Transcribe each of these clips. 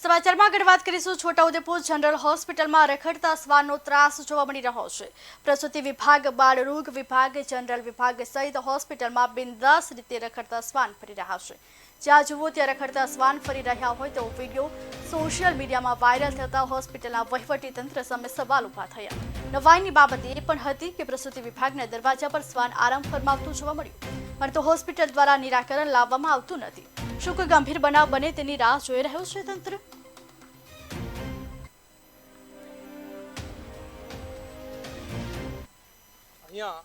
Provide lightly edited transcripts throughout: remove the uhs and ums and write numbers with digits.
સમાચારમાં આગળ વાત કરીશું. છોટાઉદેપુર જનરલ હોસ્પિટલમાં રખડતા શ્વાનનો ત્રાસ જોવા મળી રહ્યો છે. પ્રસૂતિ વિભાગ, બાળરોગ વિભાગ, જનરલ વિભાગ સહિત હોસ્પિટલમાં બિનદાસ રીતે રખડતા શ્વાન ફરી રહ્યા છે. જ્યાં જુઓ ત્યાં રખડતા શ્વાન ફરી રહ્યા હોય તેવો વિડીયો સોશિયલ મીડિયામાં વાયરલ થતા હોસ્પિટલના વહીવટીતંત્ર સામે સવાલ ઉભા થયા. નવાઈની બાબત એ પણ હતી કે પ્રસૂતિ વિભાગના દરવાજા પર શ્વાન આરામ ફરમાવતું જોવા મળ્યું, પરંતુ હોસ્પિટલ દ્વારા નિરાકરણ લાવવામાં આવતું નથી. શું કોઈ ગંભીર બનાવ બને તેની રાહ જોઈ રહ્યું છે તંત્ર? અહીંયા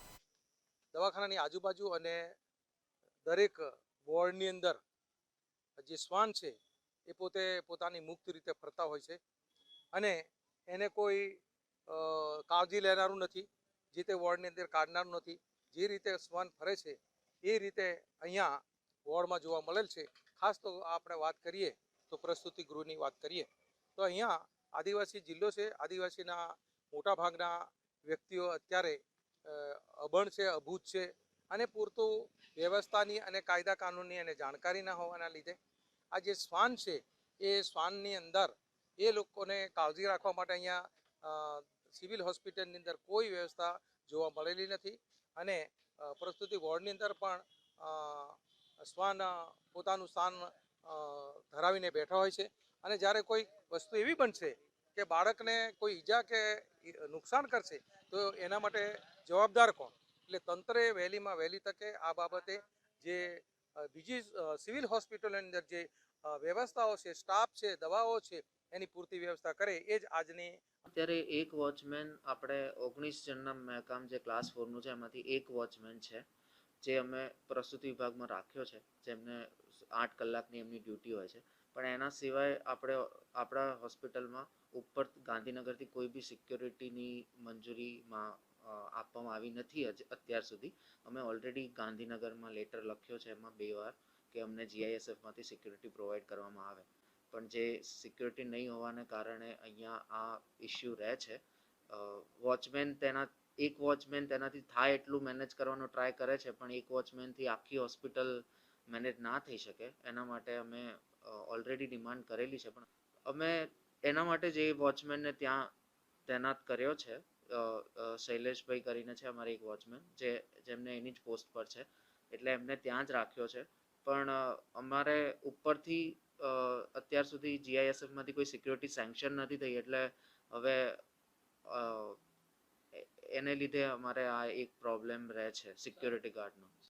દવાખાનાની આજુબાજુ અને દરેક વોર્ડની અંદર જે શ્વાન છે એ પોતે પોતાની મુક્ત રીતે ફરતા હોય છે અને એને કોઈ કાળજી લેનારું નથી, જે તે વોર્ડની અંદર કાઢનારું નથી. જે રીતે શ્વાન ફરે છે એ રીતે અહીંયા વોર્ડમાં જોવા મળેલ છે. ખાસ તો આપણે વાત કરીએ તો પ્રસૂતિ ગૃહની વાત કરીએ તો અહીંયા આદિવાસી જિલ્લો છે. આદિવાસીના મોટાભાગના વ્યક્તિઓ અત્યારે અભણ છે, અભૂત છે અને પૂરતું વ્યવસ્થાની અને કાયદા કાનૂનની અને જાણકારી ના હોવાના લીધે આ જે શ્વાન છે એ શ્વાનની અંદર એ લોકોને કાળજી રાખવા માટે અહીંયા સિવિલ હોસ્પિટલની અંદર કોઈ વ્યવસ્થા જોવા મળેલી નથી અને પ્રસ્તુતિ વોર્ડની અંદર પણ શ્વાન પોતાનું સ્થાન ધરાવીને બેઠા હોય છે. અને જ્યારે કોઈ વસ્તુ એવી બનશે કે બાળકને કોઈ ઈજા કે નુકસાન કરશે તો એના માટે જવાબદાર કોણ? એટલે તંત્રે વહેલીમાં વહેલી તકે આ બાબતે જે બીજી સિવિલ હોસ્પિટલોની અંદર જે વ્યવસ્થાઓ છે, સ્ટાફ છે, દવાઓ છે, એની પૂરતી વ્યવસ્થા કરે એ જ આજની. અત્યારે એક વોચમેન આપણે 19 જણના મહેકામ જે ક્લાસ 4નું છે એમાંથી એક વોચમેન છે જે અમે પ્રસૂતિ વિભાગમાં રાખ્યો છે, જેમને 8 કલાકની એમની ડ્યુટી હોય છે. પણ એના સિવાય આપણે આપણા હોસ્પિટલમાં ઉપર ગાંધીનગરથી કોઈ બી સિક્યોરિટીની મંજૂરીમાં આપવામાં આવી નથી અત્યાર સુધી. અમે ઓલરેડી ગાંધીનગરમાં લેટર લખ્યો છે એમાં 2 વાર કે અમને GISFમાંથી સિક્યોરિટી પ્રોવાઈડ કરવામાં આવે, પણ જે સિક્યોરિટી નહીં હોવાને કારણે અહીંયા આ ઇસ્યુ રહે છે. એક વોચમેન તેનાથી થાય એટલું મેનેજ કરવાનો ટ્રાય કરે છે, પણ એક વોચમેનથી આખી હોસ્પિટલ મેનેજ ના થઈ શકે. એના માટે અમે ઓલરેડી ડિમાન્ડ કરેલી છે, પણ અમે એના માટે જે વોચમેનને ત્યાં તૈનાત કર્યો છે, શૈલેષભાઈ કરીને છે અમારે એક વોચમેન, જેમને એની જ પોસ્ટ પર છે, એટલે એમને ત્યાં જ રાખ્યો છે. પણ અમારે ઉપરથી અત્યાર સુધી GISFમાંથી કોઈ સિક્યોરિટી સેન્કશન નથી થઈ, એટલે હવે એને લીધે અમારે આ એક પ્રોબ્લેમ રહે છે સિક્યોરિટી ગાર્ડનો.